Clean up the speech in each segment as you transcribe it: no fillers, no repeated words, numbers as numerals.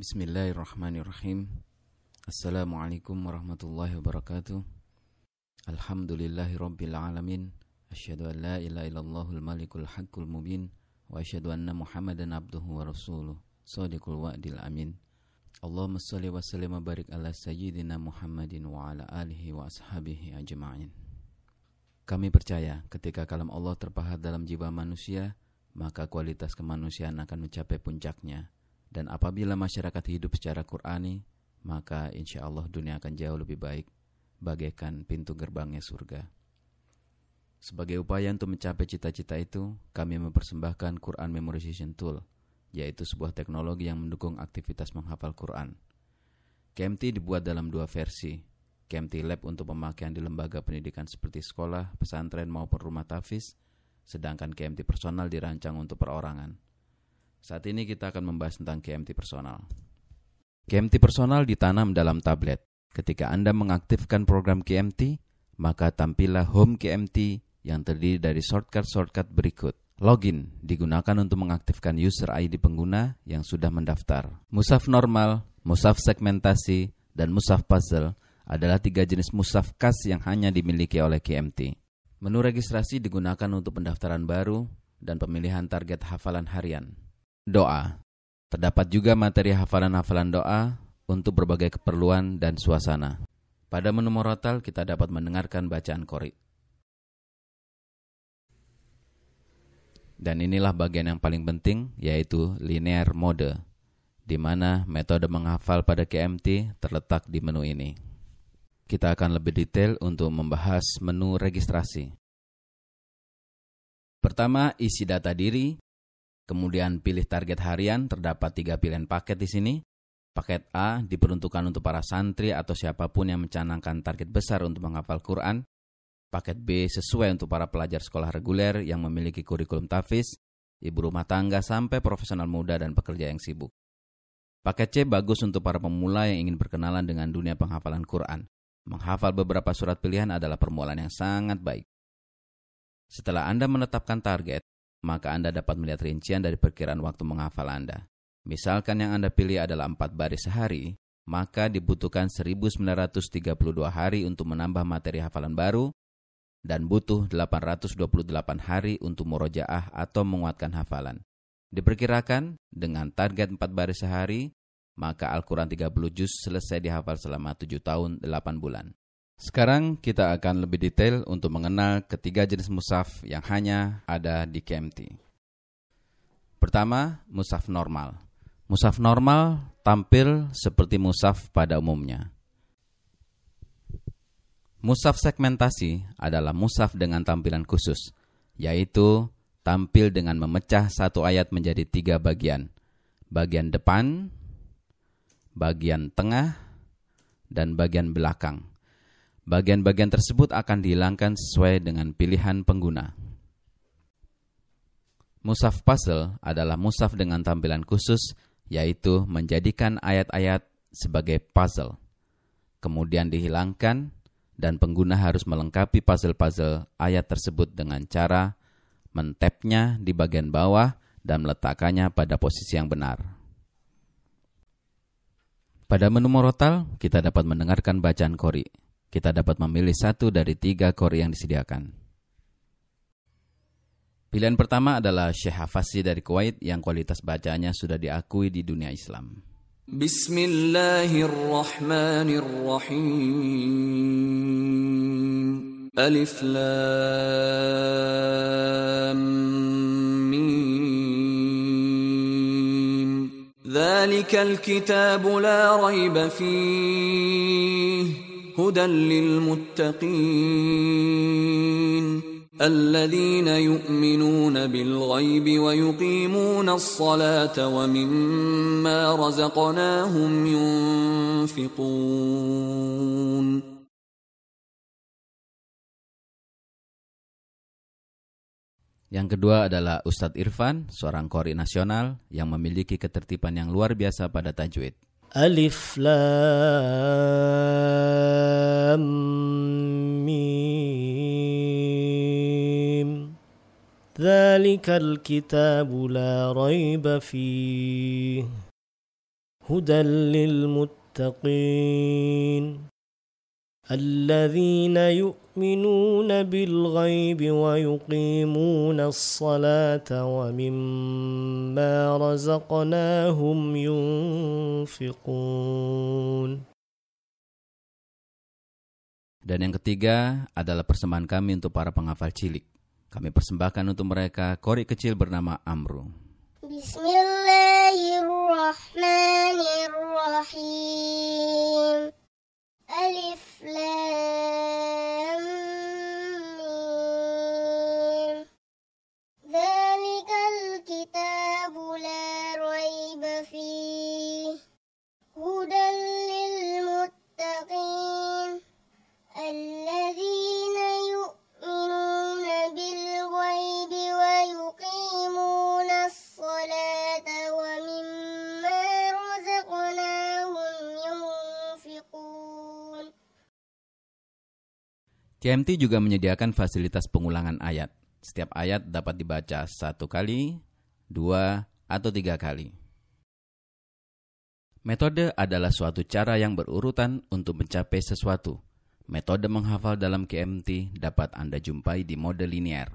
Bismillahirrahmanirrahim. Assalamualaikum warahmatullahi wabarakatuh. Alhamdulillahirabbil alamin. Asyhadu an la ilaha illallahul malikul haqqul mubin wa asyhadu anna Muhammadan abduhu wa rasuluh. Shadiqul wa'dil amin. Allahumma shalli wa sallim wa barik ala sayyidina Muhammadin wa ala alihi wa ashabihi ajma'in. Kami percaya ketika kalam Allah terpahat dalam jiwa manusia, maka kualitas kemanusiaan akan mencapai puncaknya. Dan apabila masyarakat hidup secara Qur'ani, maka insya Allah dunia akan jauh lebih baik, bagaikan pintu gerbangnya surga. Sebagai upaya untuk mencapai cita-cita itu, kami mempersembahkan Quran Memorization Tool, yaitu sebuah teknologi yang mendukung aktivitas menghafal Quran. KMT dibuat dalam dua versi, KMT Lab untuk pemakaian di lembaga pendidikan seperti sekolah, pesantren maupun rumah tahfiz, sedangkan KMT Personal dirancang untuk perorangan. Saat ini kita akan membahas tentang KMT Personal. KMT Personal ditanam dalam tablet. Ketika Anda mengaktifkan program KMT, maka tampillah Home KMT yang terdiri dari shortcut berikut. Login digunakan untuk mengaktifkan user ID pengguna yang sudah mendaftar. Mushaf normal, mushaf segmentasi, dan mushaf puzzle adalah 3 jenis mushaf khas yang hanya dimiliki oleh KMT. Menu registrasi digunakan untuk pendaftaran baru dan pemilihan target hafalan harian. Doa. Terdapat juga materi hafalan-hafalan doa untuk berbagai keperluan dan suasana. Pada menu murotal kita dapat mendengarkan bacaan qori. Dan inilah bagian yang paling penting, yaitu linear mode, di mana metode menghafal pada KMT terletak di menu ini. Kita akan lebih detail untuk membahas menu registrasi. Pertama, isi data diri. Kemudian pilih target harian, terdapat 3 pilihan paket di sini. Paket A diperuntukkan untuk para santri atau siapapun yang mencanangkan target besar untuk menghafal Quran. Paket B sesuai untuk para pelajar sekolah reguler yang memiliki kurikulum tahfiz, ibu rumah tangga sampai profesional muda dan pekerja yang sibuk. Paket C bagus untuk para pemula yang ingin berkenalan dengan dunia penghafalan Quran. Menghafal beberapa surat pilihan adalah permulaan yang sangat baik. Setelah Anda menetapkan target, maka Anda dapat melihat rincian dari perkiraan waktu menghafal Anda. Misalkan yang Anda pilih adalah 4 baris sehari, maka dibutuhkan 1932 hari untuk menambah materi hafalan baru dan butuh 828 hari untuk murojaah atau menguatkan hafalan. Diperkirakan dengan target 4 baris sehari, maka Al-Quran 30 juz selesai dihafal selama 7 tahun 8 bulan. Sekarang kita akan lebih detail untuk mengenal ketiga jenis mushaf yang hanya ada di KMT. Pertama, mushaf normal. Mushaf normal tampil seperti mushaf pada umumnya. Mushaf segmentasi adalah mushaf dengan tampilan khusus, yaitu tampil dengan memecah satu ayat menjadi 3 bagian. Bagian depan, bagian tengah, dan bagian belakang. Bagian-bagian tersebut akan dihilangkan sesuai dengan pilihan pengguna. Mushaf puzzle adalah mushaf dengan tampilan khusus, yaitu menjadikan ayat-ayat sebagai puzzle. Kemudian dihilangkan, dan pengguna harus melengkapi puzzle-puzzle ayat tersebut dengan cara mentapnya di bagian bawah dan meletakkannya pada posisi yang benar. Pada menu murotal, kita dapat mendengarkan bacaan qori. Kita dapat memilih 1 dari 3 qori yang disediakan. Pilihan pertama adalah Syekh Hafasi dari Kuwait yang kualitas bacanya sudah diakui di dunia Islam. Bismillahirrahmanirrahim. Alif Lam Mim. Dzalikal kitabu la raiba fihi. هدى للمتقين الذين يؤمنون بالغيب ويقيمون الصلاة ومما رزقناهم ينفقون. Yang kedua adalah Ustadz Irfan, seorang qori nasional yang memiliki ketertiban yang luar biasa pada tajwid. Alif Lam Mim. Dzalikal kitabu la raiba fihi. هدى للمتقين الذين يؤمنون بالغيب ويقيمون الصلاة ومما رزقناهم ينفقون. Dan yang ketiga adalah persembahan kami untuk para penghafal cilik. Kami persembahkan untuk mereka qori kecil bernama Amru. Bismillahirrahmanirrahim. Alif Lam Mim. Dzalikal kitabu la raiba fihi hudal lil muttaqin alladzina yu'minuna bil ghaibi wa yuqimuna as-salata wa mimma razaqnahum yunfiqun. KMT juga menyediakan fasilitas pengulangan ayat. Setiap ayat dapat dibaca 1 kali, 2, atau 3 kali. Metode adalah suatu cara yang berurutan untuk mencapai sesuatu. Metode menghafal dalam KMT dapat Anda jumpai di mode linear.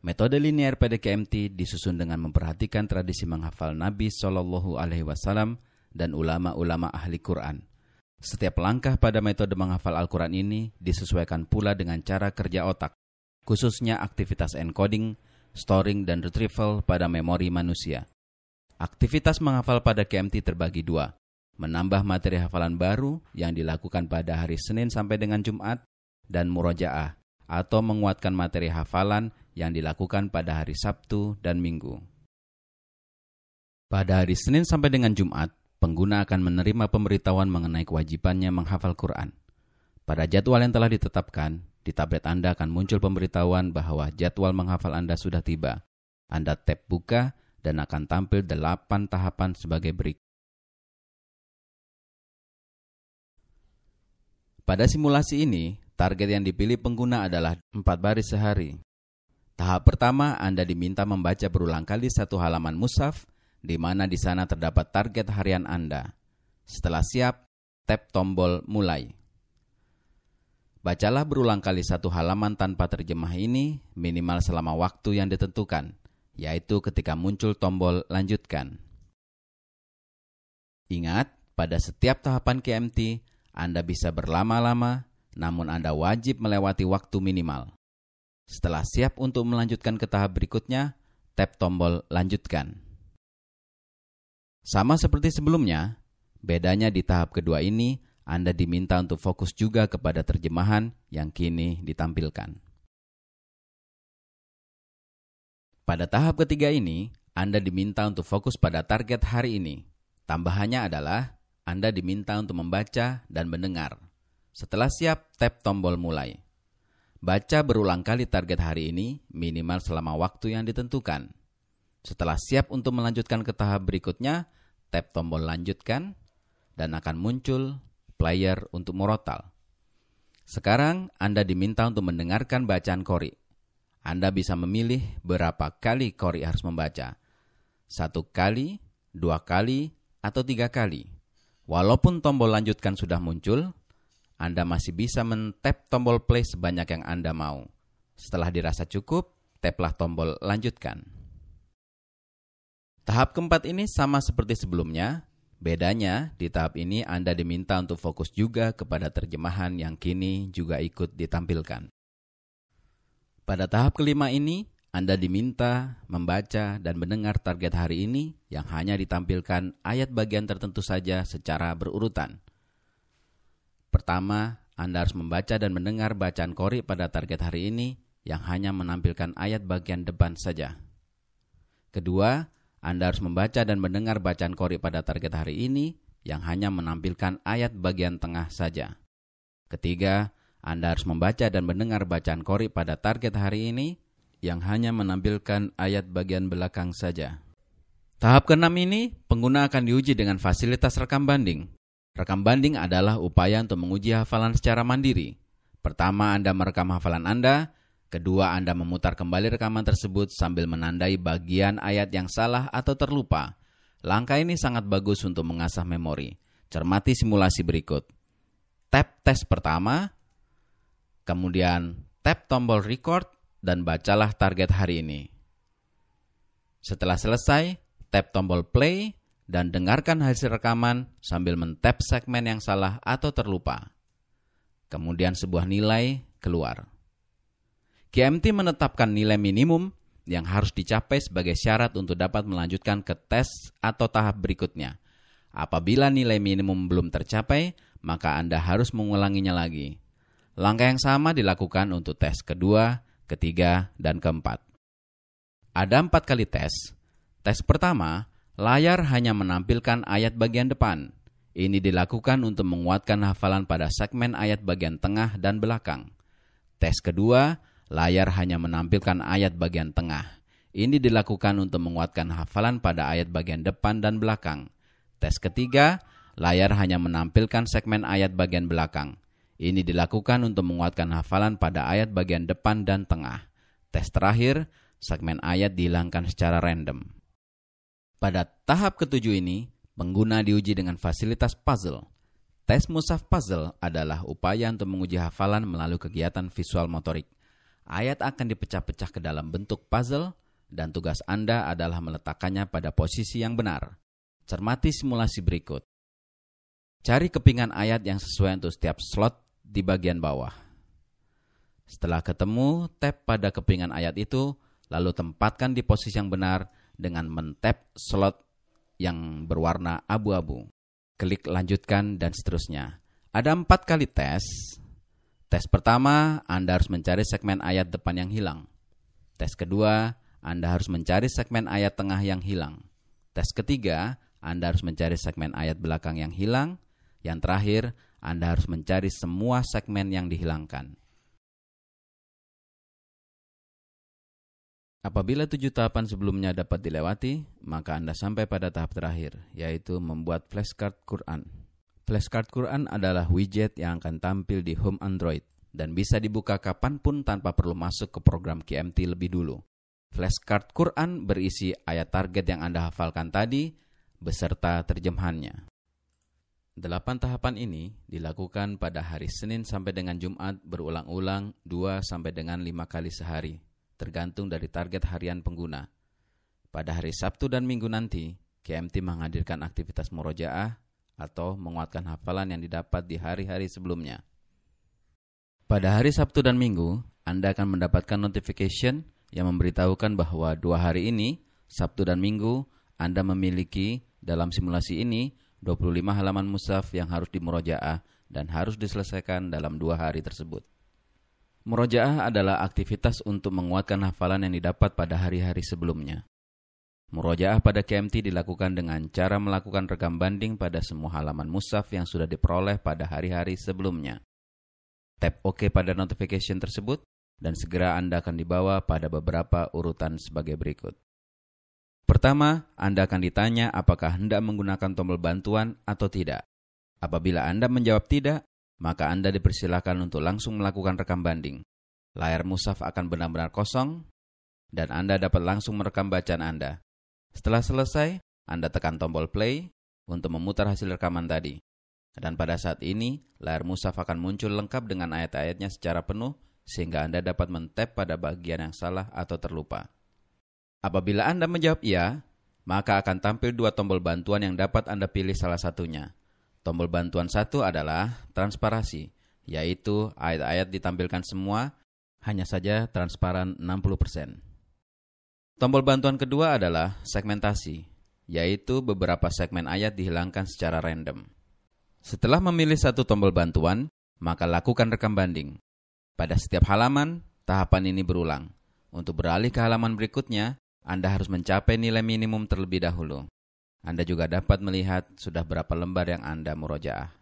Metode linear pada KMT disusun dengan memperhatikan tradisi menghafal Nabi SAW dan ulama-ulama ahli Quran. Setiap langkah pada metode menghafal Al-Quran ini disesuaikan pula dengan cara kerja otak, khususnya aktivitas encoding, storing, dan retrieval pada memori manusia. Aktivitas menghafal pada KMT terbagi 2. Menambah materi hafalan baru yang dilakukan pada hari Senin sampai dengan Jumat, dan murojaah atau menguatkan materi hafalan yang dilakukan pada hari Sabtu dan Minggu. Pada hari Senin sampai dengan Jumat, pengguna akan menerima pemberitahuan mengenai kewajibannya menghafal Quran. Pada jadwal yang telah ditetapkan, di tablet Anda akan muncul pemberitahuan bahwa jadwal menghafal Anda sudah tiba. Anda tap buka dan akan tampil 8 tahapan sebagai berikut. Pada simulasi ini, target yang dipilih pengguna adalah 4 baris sehari. Tahap pertama, Anda diminta membaca berulang kali 1 halaman mushaf, di mana di sana terdapat target harian Anda. Setelah siap, tap tombol mulai. Bacalah berulang kali 1 halaman tanpa terjemah ini minimal selama waktu yang ditentukan, yaitu ketika muncul tombol lanjutkan. Ingat, pada setiap tahapan KMT, Anda bisa berlama-lama, namun Anda wajib melewati waktu minimal. Setelah siap untuk melanjutkan ke tahap berikutnya, tap tombol lanjutkan. Sama seperti sebelumnya, bedanya di tahap kedua ini, Anda diminta untuk fokus juga kepada terjemahan yang kini ditampilkan. Pada tahap ketiga ini, Anda diminta untuk fokus pada target hari ini. Tambahannya adalah, Anda diminta untuk membaca dan mendengar. Setelah siap, tap tombol mulai. Baca berulang kali target hari ini, minimal selama waktu yang ditentukan. Setelah siap untuk melanjutkan ke tahap berikutnya, tap tombol lanjutkan, dan akan muncul player untuk murotal. Sekarang Anda diminta untuk mendengarkan bacaan qori. Anda bisa memilih berapa kali qori harus membaca. 1 kali, 2 kali, atau 3 kali. Walaupun tombol lanjutkan sudah muncul, Anda masih bisa men-tap tombol play sebanyak yang Anda mau. Setelah dirasa cukup, taplah tombol lanjutkan. Tahap keempat ini sama seperti sebelumnya. Bedanya, di tahap ini Anda diminta untuk fokus juga kepada terjemahan yang kini juga ikut ditampilkan. Pada tahap kelima ini, Anda diminta membaca dan mendengar target hari ini yang hanya ditampilkan ayat bagian tertentu saja secara berurutan. Pertama, Anda harus membaca dan mendengar bacaan qori pada target hari ini yang hanya menampilkan ayat bagian depan saja. Kedua, Anda harus membaca dan mendengar bacaan qori pada target hari ini yang hanya menampilkan ayat bagian tengah saja. Ketiga, Anda harus membaca dan mendengar bacaan qori pada target hari ini yang hanya menampilkan ayat bagian belakang saja. Tahap ke-6 ini, pengguna akan diuji dengan fasilitas rekam banding. Rekam banding adalah upaya untuk menguji hafalan secara mandiri. Pertama, Anda merekam hafalan Anda. Kedua, Anda memutar kembali rekaman tersebut sambil menandai bagian ayat yang salah atau terlupa. Langkah ini sangat bagus untuk mengasah memori. Cermati simulasi berikut. Tap tes pertama, kemudian tap tombol record dan bacalah target hari ini. Setelah selesai, tap tombol play dan dengarkan hasil rekaman sambil men-tap segmen yang salah atau terlupa. Kemudian sebuah nilai keluar. QMT menetapkan nilai minimum yang harus dicapai sebagai syarat untuk dapat melanjutkan ke tes atau tahap berikutnya. Apabila nilai minimum belum tercapai, maka Anda harus mengulanginya lagi. Langkah yang sama dilakukan untuk tes kedua, ketiga, dan keempat. Ada 4 kali tes. Tes pertama, layar hanya menampilkan ayat bagian depan. Ini dilakukan untuk menguatkan hafalan pada segmen ayat bagian tengah dan belakang. Tes kedua, layar hanya menampilkan ayat bagian tengah. Ini dilakukan untuk menguatkan hafalan pada ayat bagian depan dan belakang. Tes ketiga, layar hanya menampilkan segmen ayat bagian belakang. Ini dilakukan untuk menguatkan hafalan pada ayat bagian depan dan tengah. Tes terakhir, segmen ayat dihilangkan secara random. Pada tahap ketujuh ini, pengguna diuji dengan fasilitas puzzle. Tes mushaf puzzle adalah upaya untuk menguji hafalan melalui kegiatan visual motorik. Ayat akan dipecah-pecah ke dalam bentuk puzzle dan tugas Anda adalah meletakkannya pada posisi yang benar. Cermati simulasi berikut. Cari kepingan ayat yang sesuai untuk setiap slot di bagian bawah. Setelah ketemu, tap pada kepingan ayat itu, lalu tempatkan di posisi yang benar dengan men-tap slot yang berwarna abu-abu. Klik lanjutkan dan seterusnya. Ada 4 kali tes. Tes pertama, Anda harus mencari segmen ayat depan yang hilang. Tes kedua, Anda harus mencari segmen ayat tengah yang hilang. Tes ketiga, Anda harus mencari segmen ayat belakang yang hilang. Yang terakhir, Anda harus mencari semua segmen yang dihilangkan. Apabila 7 tahapan sebelumnya dapat dilewati, maka Anda sampai pada tahap terakhir, yaitu membuat flashcard Quran. Flashcard Quran adalah widget yang akan tampil di home Android dan bisa dibuka kapanpun tanpa perlu masuk ke program QMT lebih dulu. Flashcard Quran berisi ayat target yang Anda hafalkan tadi, beserta terjemahannya. 8 tahapan ini dilakukan pada hari Senin sampai dengan Jumat berulang-ulang 2 sampai dengan 5 kali sehari, tergantung dari target harian pengguna. Pada hari Sabtu dan Minggu nanti, QMT menghadirkan aktivitas murojaah atau menguatkan hafalan yang didapat di hari-hari sebelumnya. Pada hari Sabtu dan Minggu, Anda akan mendapatkan notification yang memberitahukan bahwa 2 hari ini, Sabtu dan Minggu, Anda memiliki dalam simulasi ini 25 halaman mushaf yang harus dimurojaah dan harus diselesaikan dalam 2 hari tersebut. Murojaah adalah aktivitas untuk menguatkan hafalan yang didapat pada hari-hari sebelumnya. Murojaah pada QMT dilakukan dengan cara melakukan rekam banding pada semua halaman mushaf yang sudah diperoleh pada hari-hari sebelumnya. Tap OK pada notification tersebut dan segera Anda akan dibawa pada beberapa urutan sebagai berikut. Pertama, Anda akan ditanya apakah hendak menggunakan tombol bantuan atau tidak. Apabila Anda menjawab tidak, maka Anda dipersilakan untuk langsung melakukan rekam banding. Layar mushaf akan benar-benar kosong, dan Anda dapat langsung merekam bacaan Anda. Setelah selesai, Anda tekan tombol play untuk memutar hasil rekaman tadi. Dan pada saat ini, layar mushaf akan muncul lengkap dengan ayat-ayatnya secara penuh, sehingga Anda dapat men-tap pada bagian yang salah atau terlupa. Apabila Anda menjawab iya, maka akan tampil 2 tombol bantuan yang dapat Anda pilih salah satunya. Tombol bantuan 1 adalah transparasi, yaitu ayat-ayat ditampilkan semua, hanya saja transparan 60%. Tombol bantuan kedua adalah segmentasi, yaitu beberapa segmen ayat dihilangkan secara random. Setelah memilih 1 tombol bantuan, maka lakukan rekam banding. Pada setiap halaman, tahapan ini berulang. Untuk beralih ke halaman berikutnya, Anda harus mencapai nilai minimum terlebih dahulu. Anda juga dapat melihat sudah berapa lembar yang Anda murojaah.